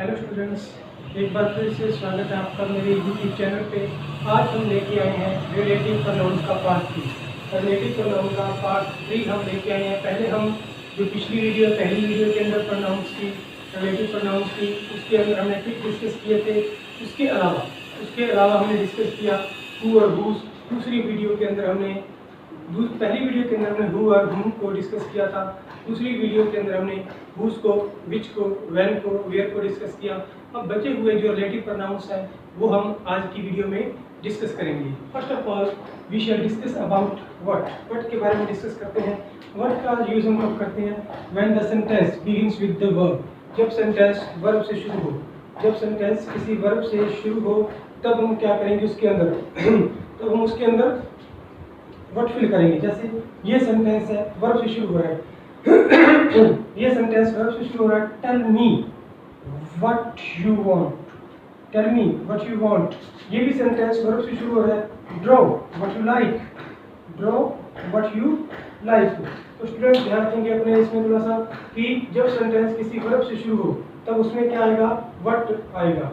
Hello students, एक बार फिर से स्वागत है आपका मेरे यूट्यूब चैनल पे। आज हम लेके आए हैं रिलेटिव प्रोनाउंस का पार्ट 3। रिलेटिव प्रोनाउन का पार्ट 3 हम लेके आए हैं। पहले हम जो पिछली पहली वीडियो के अंदर प्रोनाउंस की, रिलेटिव प्रोनाउंस की, उसके अंदर हमने फिर डिस्कस किए थे। उसके अलावा हमने डिस्कस किया हु और हुज। दूसरी वीडियो के अंदर पहली वीडियो के अंदर हमने हु और हुम को डिस्कस किया था। दूसरी वीडियो के अंदर हमने हुज को, विच को, व्हेन को, वेयर को डिस्कस किया। अब बचे हुए जो रिलेटिव प्रोनाउंस हैं वो हम आज की वीडियो में डिस्कस करेंगे। First of all we shall discuss about what. What के बारे में डिस्कस करते हैं। व्हाट का यूज हम कब करते हैं? When the sentence begins with the verb. जब सेंटेंस वर्ब से शुरू हो, जब सेंटेंस किसी वर्ब से शुरू हो तब हम क्या करेंगे उसके अंदर तब हम उसके अंदर व्हाट फिल करेंगे। जैसे ये सेंटेंस है, वर्ब से शुरू हो रहा है ये सेंटेंस वर्ब से शुरू हो रहा है। Tell me what you want. Tell me what you want. ये भी सेंटेंस वर्ब से शुरू हो रहा है। Draw what you like. Draw what you like. तो स्टूडेंट्स ध्यान देंगे अपने इसमें थोड़ा सा कि जब सेंटेंस किसी वर्ब से शुरू हो तब उसमें क्या आएगा? व्हाट आएगा।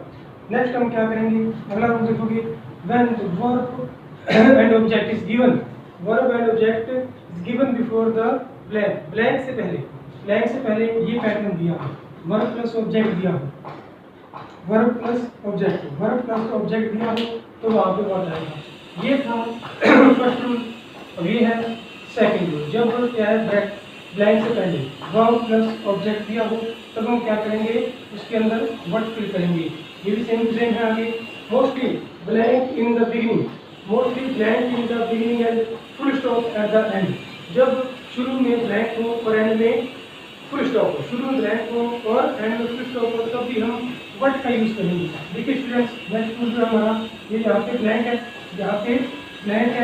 नेक्स्ट हम क्या करेंगे? अगला हम देखोगे when the verb and object is given. Verb and object is given before the blank. Blank से पहले ये पैटर्न दिया है। वर्ब प्लस ऑब्जेक्ट दिया हो, वर्ब प्लस ऑब्जेक्ट दिया हो तो वहाँ पे व्हाट आएगा। ये था फर्स्ट रूल। और ये है सेकंड रूल। जब क्या है ब्लैंक से पहले वर्ब प्लस ऑब्जेक्ट दिया हो तब हम क्या करेंगे उसके अंदर व्हाट फिल करेंगे। ये भी सेम टू सेम है आगे। Mostly blank in the beginning and full stop at the end. जब शुरू में ब्लैंक हो और एंड में फुल स्टॉप हो, शुरू में ब्लैंक हो और एंड में फुल स्टॉप हो तब भी हम व्हाट का यूज करेंगे। देखिए स्टूडेंट्स, नेक्स्ट रूल जो हमारा ये यहाँ पे ब्लैंक है,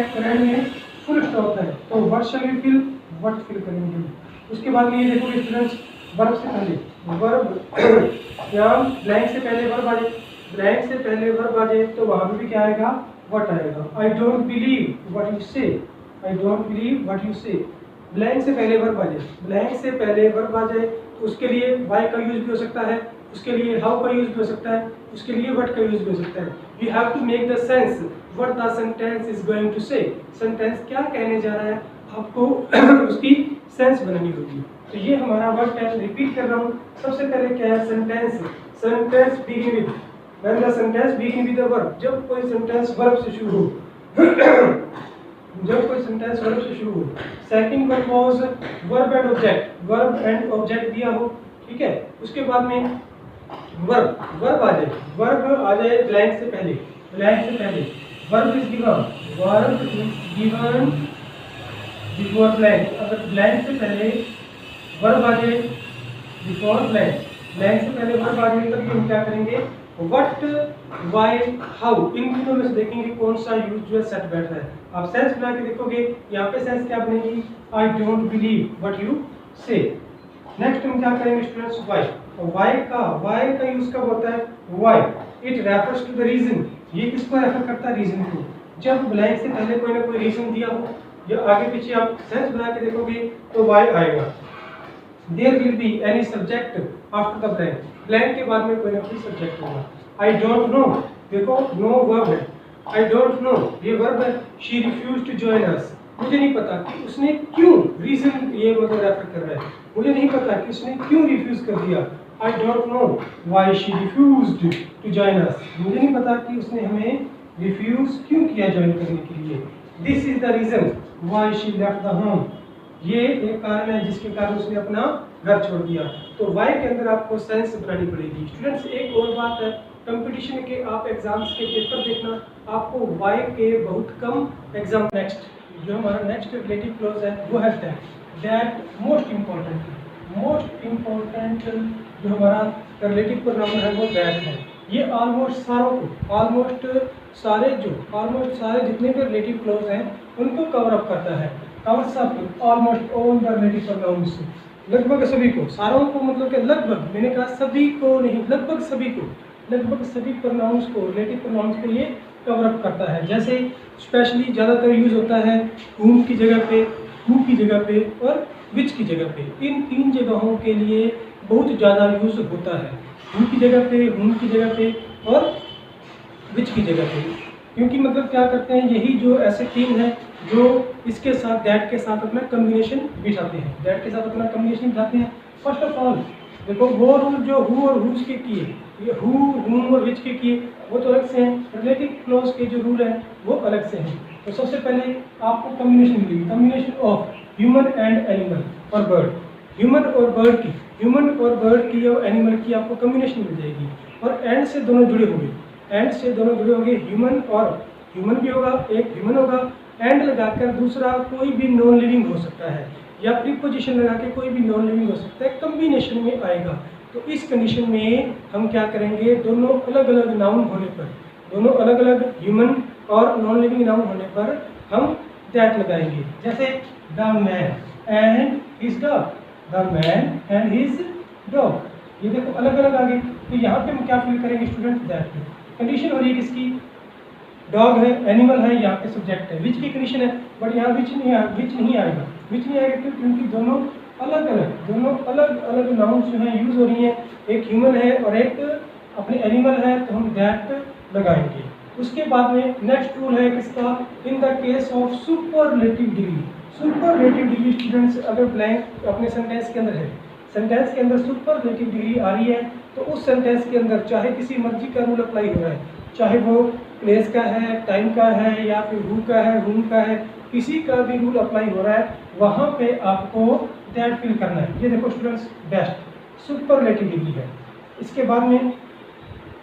और एंड में फुल स्टॉप है तो व्हाट शैल वी फिल? व्हाट फिल करेंगे। उसके बाद में ये देखोगे स्टूडेंट्स, वर्ब से पहले वर्ब यहाँ ब्लैंक से पहले वर्ब आ जाए तो वहाँ पे भी क्या आएगा? व्हाट आएगा। आई डोंट बिलीव व्हाट यू से। ब्लैंक से पहले वर्ब आ जाए तो उसके लिए वाई का यूज भी हो सकता है, उसके लिए हाउ का यूज भी हो सकता है, उसके लिए व्हाट का यूज भी हो सकता है। You have to make the sense what the sentence is going to say. Sentence क्या कहने जा रहा है आपको उसकी सेंस बनानी होगी। तो ये हमारा वर्ड है। रिपीट कर रहा हूँ। सबसे पहले क्या है? Sentence begin with. When the sentence begin with the verb. जब कोई सेंटेंस वर्ब से शुरू हो second verb was verb and object दिया हो, ठीक है। उसके बाद में वर्ब आ जाए ब्लैंक से पहले verb is given before blank. अगर ब्लैंक से पहले वर्ब आ जाए बिफोर ब्लैंक से पहले वर्ब आ जाए तब हम क्या करेंगे? What, why, how. इन तीनों में से देखेंगे कौन सा यूज जो है सेट बैठ रहा है। आप सेंस बना के देखोगे। यहाँ पे सेंस क्या बनेगी? I don't believe what you say. Next हम क्या करेंगे स्टूडेंट्स? वाई। और वाई का यूज कब होता है? Why it refers to the reason. ये किसको रेफर करता है? रीजन को। जब ब्लैंक से पहले कोई ना कोई रीजन दिया हो या आगे पीछे आप सेंस बना के देखोगे तो वाई आएगा। There will be any subject after the blank के बाद में कोई ना कोई सब्जेक्ट होगा। आई डोंट नो, देखो नो वर्ब है। आई डोंट नो ये वर्ब है। She refuse to join us. मुझे नहीं पता कि उसने क्यों, रीजन ये मतलब रेफर कर रहा है, मुझे नहीं पता कि उसने क्यों रिफ्यूज कर दिया। I don't know why she refused to join us. मुझे नहीं पता कि उसने हमें रिफ्यूज क्यों किया ज्वाइन करने के लिए। This is the reason why she left the home. ये एक कारण है जिसके कारण उसने अपना घर छोड़ दिया। तो वाई के अंदर आपको सेंस बनानी पड़ेगी। स्टूडेंट्स एक और बात है, कंपटीशन के आप एग्जाम्स के पेपर देखना, आपको वाई के बहुत कम एग्जाम। नेक्स्ट जो हमारा नेक्स्ट रिलेटिव क्लॉज है वो है दैट। मोस्ट इम्पोर्टेंट जो हमारा रिलेटिव प्रोनाउन है वो दैट है। ये ऑलमोस्ट सारे जितने भी रिलेटिव क्लॉज हैं उनको कवर अप करता है। Covers up almost all the relative pronouns. लगभग सभी को, सारों को मतलब कि लगभग, मैंने कहा सभी को नहीं, लगभग सभी प्रोनाउंस को, रिलेटिव प्रोनाउंस को ये कवर अप करता है। जैसे स्पेशली ज़्यादातर यूज़ होता है whom की जगह पे, who की जगह पे और विच की जगह पे। इन 3 जगहों के लिए बहुत ज़्यादा यूज़ होता है, हु की जगह पे, हुम की जगह पे और विच की जगह पे। क्योंकि मतलब क्या करते हैं, यही जो ऐसे 3 हैं जो इसके साथ दैट के साथ अपना कम्बिनेशन बिठाते हैं, दैट के साथ अपना कम्बिनेशन बिठाते हैं। फर्स्ट ऑफ ऑल देखो वो रूल जो हु और हुज के किए, ये हु, हुम और विच के किए वो तो अलग से हैं, रिलेटिव क्लॉज के जो रूल हैं वो अलग से हैं। तो सबसे पहले आपको कम्बिनेशन मिलेगी, combination of human and animal और बर्ड। ह्यूमन और बर्ड की, ह्यूमन और बर्ड की और एनिमल की आपको कम्बिनेशन मिल जाएगी। और एंड से दोनों जुड़े होंगे, एंड से दोनों जुड़े होंगे, ह्यूमन और ह्यूमन भी होगा, एक ह्यूमन होगा, एंड लगाकर दूसरा कोई भी नॉन लिविंग हो सकता है, या प्रीपोजिशन लगा के कोई भी नॉन लिविंग हो सकता है, कम्बिनेशन में आएगा। तो इस कंडीशन में हम क्या करेंगे, दोनों अलग अलग नाउन होने पर, दोनों अलग अलग ह्यूमन और नॉन लिविंग नाउन होने पर हम दैट लगाएंगे। जैसे the man and his dog, the man and his dog, ये देखो अलग अलग आ गए। तो यहाँ पे हम क्या फील करेंगे स्टूडेंट, दैट में कंडीशन हो रही है किसकी, डॉग है, एनिमल है, यहाँ पे सब्जेक्ट है, विच की कंडीशन है, बट यहाँ विच नहीं आएगा, विच नहीं आएगा क्योंकि दोनों अलग अलग नाउन्स जो हैं यूज़ हो रही हैं, एक ह्यूमन है और एक अपने एनिमल है, तो हम दैट लगाएंगे। उसके बाद में नेक्स्ट रूल है किसका, in the case of superlative degree. Superlative degree students अगर ब्लैंक अपने सेंटेंस के अंदर है, सेंटेंस के अंदर सुपरलेटिव डिग्री आ रही है, तो उस सेंटेंस के अंदर चाहे किसी मर्जी का रूल अप्लाई हो रहा है, चाहे वो प्लेस का है, टाइम का है, या फिर हु का है, हुम का है, किसी का भी रूल अप्लाई हो रहा है, वहाँ पे आपको दैट फिल करना है। ये देखो स्टूडेंट्स, बेस्ट सुपरलेटिव डिग्री है। इसके बाद में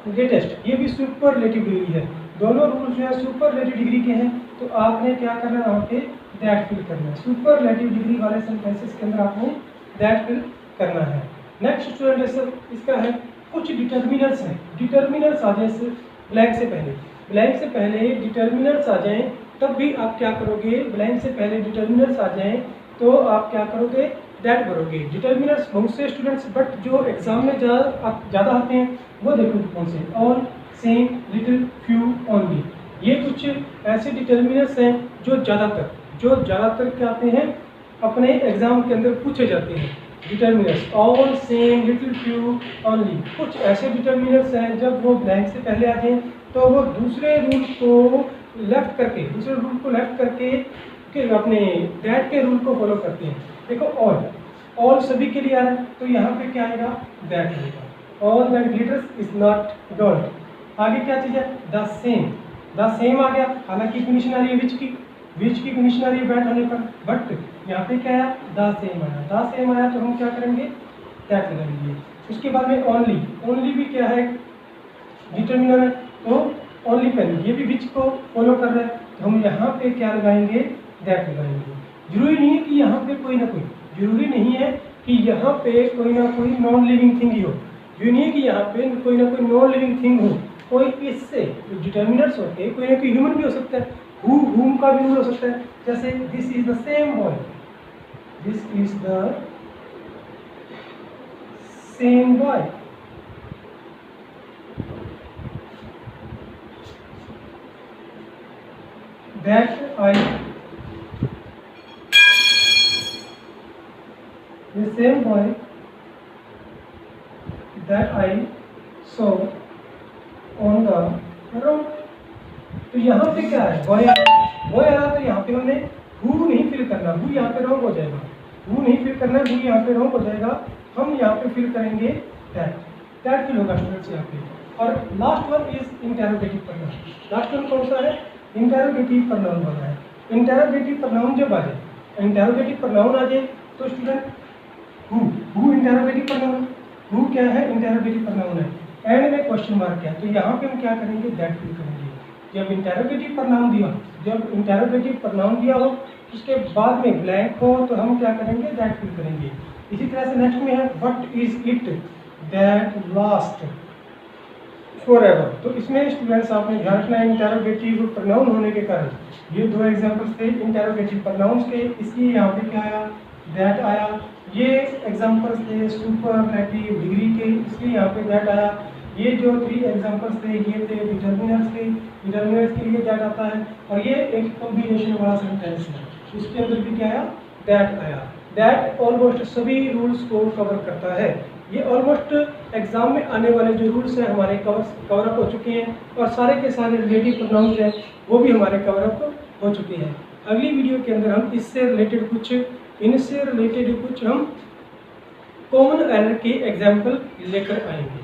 ग्रेटेस्ट, ये भी सुपरलेटिव डिग्री है। दोनों रूल जो है सुपरलेटिव डिग्री के हैं, तो आपने क्या करना है, वहाँ पे दैट फिल करना है। सुपरलेटिव डिग्री वाले सेंटेंसेस के अंदर आपने दैट फिल करना है। नेक्स्ट स्टूडेंट इसका है कुछ डिटर्मिनर्स हैं, डिटर्मिनर्स आ जाए ब्लैंक से पहले, ब्लैंक से पहले डिटर्मिनर्स आ जाएं, तब भी आप क्या करोगे, ब्लैंक से पहले डिटर्मिनर्स आ जाएं तो आप क्या करोगे, दैट भरोगे। डिटर्मिनर्स बहुत से स्टूडेंट्स, बट जो एग्जाम में ज़्यादा आते हैं वो देखो कौन से, all, same, little, few, only. ये कुछ ऐसे डिटर्मिनर्स हैं जो ज़्यादातर क्या आते हैं, अपने एग्जाम के अंदर पूछे जाते हैं। Determiners all, same, little, few, only, कुछ ऐसे डिटर्मिनर्स हैं जब वो ब्लैंक से पहले आ जाएं तो वो दूसरे रूल को लेफ्ट करके अपने दैट के रूल को फॉलो करते हैं। देखो ऑल सभी के लिए आ रहा है, तो यहाँ पे क्या आएगा, दैट आएगा। All that glitters is not gold. आगे क्या चीज़ है, द सेम आ गया, हालांकि कंडीशन आ रही है विच की कंडीशन आ रही है बैठ होने पर, बट यहाँ पे क्या आया, द सेम आया, तो हम क्या करेंगे, दैट लगाएंगे। उसके बाद में ओनली भी क्या है, डिटर्मिनर है, तो ओनली पेन, ये भी विच को फॉलो कर रहा है, तो हम यहाँ पे क्या लगाएंगे, दैट लगाएंगे। जरूरी नहीं है कि यहाँ पे कोई ना कोई, जरूरी नहीं है कि यहाँ पे कोई ना कोई नॉन लिविंग थिंग ही हो, जरूरी नहीं है कि यहाँ पे कोई ना कोई नॉन लिविंग थिंग हो। कोई इससे डिटर्मिनर्स होते कोई ना कोई ह्यूमन भी हो सकता है, हुम का भी रूल हो सकता है। जैसे this is the same boy, this is the same boy, that I, the same boy that I saw on the road। तो यहाँ पे क्या है, बॉय आ रहा, तो यहाँ पे हमने हु नहीं फिल करना, हु यहाँ पे रॉन्ग हो जाएगा, हु नहीं फिल करना, हु यहाँ पे रॉन्ग हो जाएगा, हम यहाँ पे फिल करेंगे दैट फिल होगा स्टूडेंट्स यहाँ पे। और last one is interrogative pronoun. Last one कौन सा है, इंटेरोगेटिव प्रोनाउन वाला है। इंटेरोगेटिव प्रोनाउन जब आ जाए, इंटेरोगेटिव प्रोनाउन आ जाए तो student who interrogative pronoun, who क्या है, इंटेरोगेटिव प्रोनाउन है, एंड में क्वेश्चन मार्क है, तो यहाँ पे हम क्या करेंगे, दैट फिल करेंगे। जब इंटेरोगेटिव प्रोनाउन दिया हो उसके बाद में ब्लैंक हो तो हम क्या करेंगे, दैट फिल करेंगे। इसी तरह से नेक्स्ट में है what is it that last forever. तो इसमें स्टूडेंट्स आपने ध्यान रखना है, इंटेरोगेटिव प्रोनाउन होने के कारण ये दो एग्जांपल्स थे इंटेरोगेटिव प्रोनाउंस के, इसलिए यहाँ पे क्या आया, दैट आया। ये एग्जांपल्स थे सुपरलेटिव डिग्री के, इसलिए यहाँ पे दैट आया। ये जो 3 एग्जांपल्स थे ये थे डिटर्मिनर्स के, डिटर्मिनर्स के लिए दैट आता है। और ये एक कॉम्बिनेशन वाला सेंटेंस है, उसके अंदर भी क्या आया, दैट आया। दैट ऑलमोस्ट सभी रूल्स को कवर करता है। ये ऑलमोस्ट एग्जाम में आने वाले जो रूल्स हैं हमारे कवर अप हो चुके हैं और सारे के सारे रिलेटिव प्रोनाउंस हैं वो भी हमारे कवर अप हो चुके हैं। अगली वीडियो के अंदर हम इनसे रिलेटेड कुछ हम कॉमन एरर के एग्जाम्पल लेकर आएंगे।